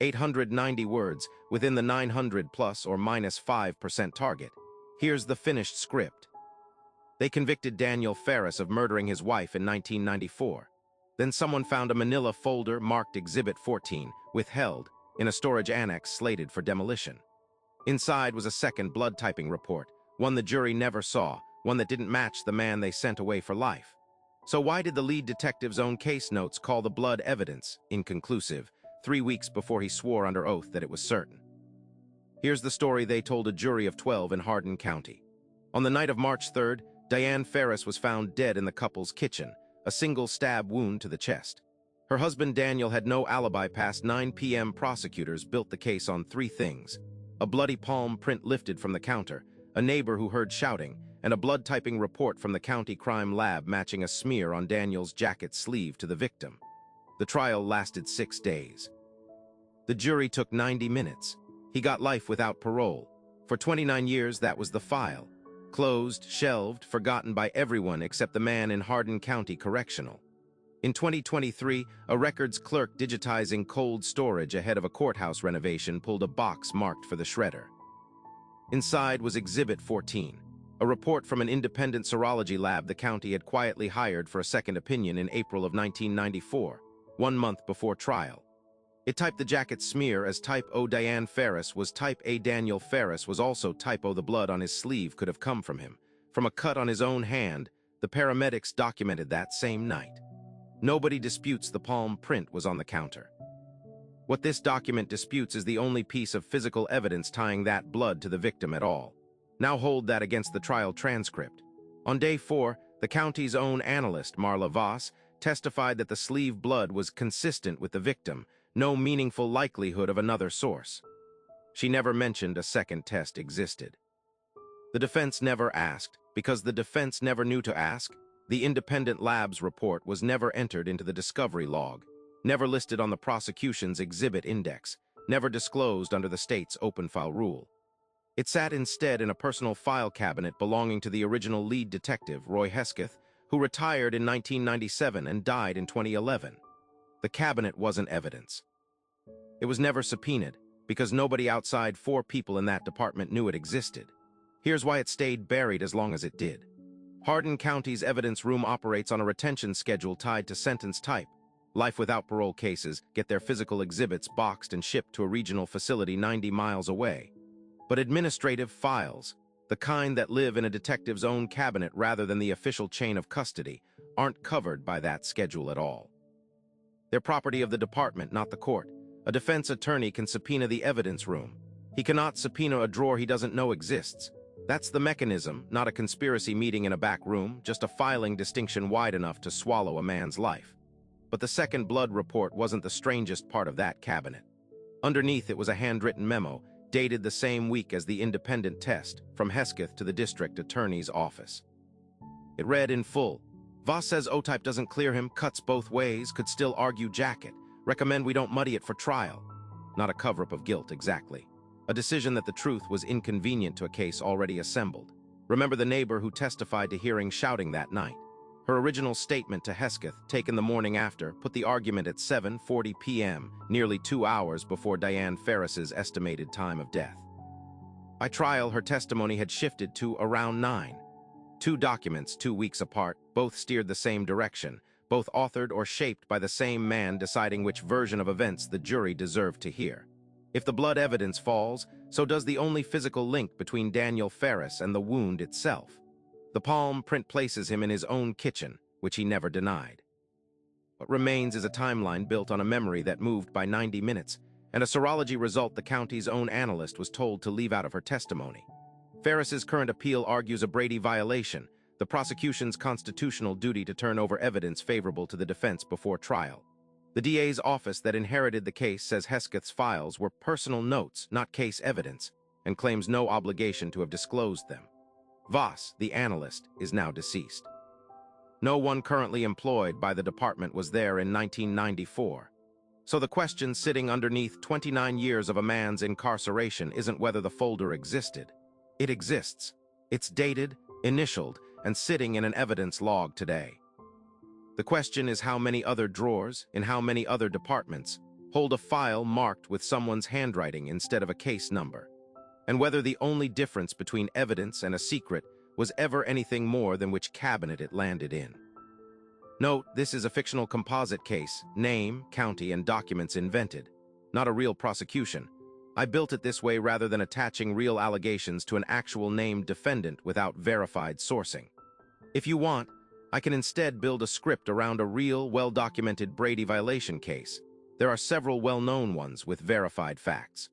890 words within the 900 plus or minus 5% target. Here's the finished script. They convicted Daniel Ferris of murdering his wife in 1994. Then someone found a manila folder marked Exhibit 14, Withheld, in a storage annex slated for demolition. Inside was a second blood typing report, one the jury never saw, one that didn't match the man they sent away for life. So why did the lead detective's own case notes call the blood evidence inconclusive 3 weeks before he swore under oath that it was certain? Here's the story they told a jury of 12 in Hardin County. On the night of March 3rd, Diane Ferris was found dead in the couple's kitchen, a single stab wound to the chest. Her husband Daniel had no alibi past 9 p.m. Prosecutors built the case on 3 things: a bloody palm print lifted from the counter, a neighbor who heard shouting, and a blood-typing report from the county crime lab matching a smear on Daniel's jacket sleeve to the victim. The trial lasted 6 days. The jury took 90 minutes. He got life without parole. For 29 years, that was the file. Closed, shelved, forgotten by everyone except the man in Hardin County Correctional. In 2023, a records clerk digitizing cold storage ahead of a courthouse renovation pulled a box marked for the shredder. Inside was Exhibit 14, a report from an independent serology lab the county had quietly hired for a second opinion in April of 1994, 1 month before trial. It typed the jacket smear as type O Diane Ferris was type A Daniel Ferris was also type O. The blood on his sleeve could have come from him. From a cut on his own hand, the paramedics documented that same night. Nobody disputes the palm print was on the counter. What this document disputes is the only piece of physical evidence tying that blood to the victim at all. Now hold that against the trial transcript. On day 4, the county's own analyst, Marla Voss, testified that the sleeve blood was consistent with the victim, no meaningful likelihood of another source. She never mentioned a second test existed. The defense never asked, because the defense never knew to ask. The independent lab's report was never entered into the discovery log, never listed on the prosecution's exhibit index, never disclosed under the state's open file rule. It sat instead in a personal file cabinet belonging to the original lead detective, Roy Hesketh, who retired in 1997 and died in 2011. The cabinet wasn't evidence. It was never subpoenaed, because nobody outside 4 people in that department knew it existed. Here's why it stayed buried as long as it did. Hardin County's evidence room operates on a retention schedule tied to sentence type. Life without parole cases get their physical exhibits boxed and shipped to a regional facility 90 miles away. But administrative files, the kind that live in a detective's own cabinet rather than the official chain of custody, aren't covered by that schedule at all. They're property of the department, not the court. A defense attorney can subpoena the evidence room. He cannot subpoena a drawer he doesn't know exists. That's the mechanism, not a conspiracy meeting in a back room, just a filing distinction wide enough to swallow a man's life. But the second blood report wasn't the strangest part of that cabinet. Underneath it was a handwritten memo, dated the same week as the independent test, from Hesketh to the district attorney's office. It read in full, Voss says O-type doesn't clear him, cuts both ways, could still argue jacket. Recommend we don't muddy it for trial. Not a cover-up of guilt, exactly. A decision that the truth was inconvenient to a case already assembled. Remember the neighbor who testified to hearing shouting that night. Her original statement to Hesketh, taken the morning after, put the argument at 7:40 p.m., nearly 2 hours before Diane Ferris's estimated time of death. By trial, her testimony had shifted to around 9. 2 documents, 2 weeks apart, both steered the same direction, both authored or shaped by the same man deciding which version of events the jury deserved to hear. If the blood evidence falls, so does the only physical link between Daniel Ferris and the wound itself. The palm print places him in his own kitchen, which he never denied. What remains is a timeline built on a memory that moved by 90 minutes, and a serology result the county's own analyst was told to leave out of her testimony. Ferris's current appeal argues a Brady violation, the prosecution's constitutional duty to turn over evidence favorable to the defense before trial. The DA's office that inherited the case says Hesketh's files were personal notes, not case evidence, and claims no obligation to have disclosed them. Voss, the analyst, is now deceased. No one currently employed by the department was there in 1994. So the question sitting underneath 29 years of a man's incarceration isn't whether the folder existed. It exists. It's dated, initialed, and sitting in an evidence log today. The question is how many other drawers, in how many other departments, hold a file marked with someone's handwriting instead of a case number, and whether the only difference between evidence and a secret was ever anything more than which cabinet it landed in. Note, this is a fictional composite case, name, county, and documents invented, not a real prosecution. I built it this way rather than attaching real allegations to an actual named defendant without verified sourcing. If you want, I can instead build a script around a real, well-documented Brady violation case. There are several well-known ones with verified facts.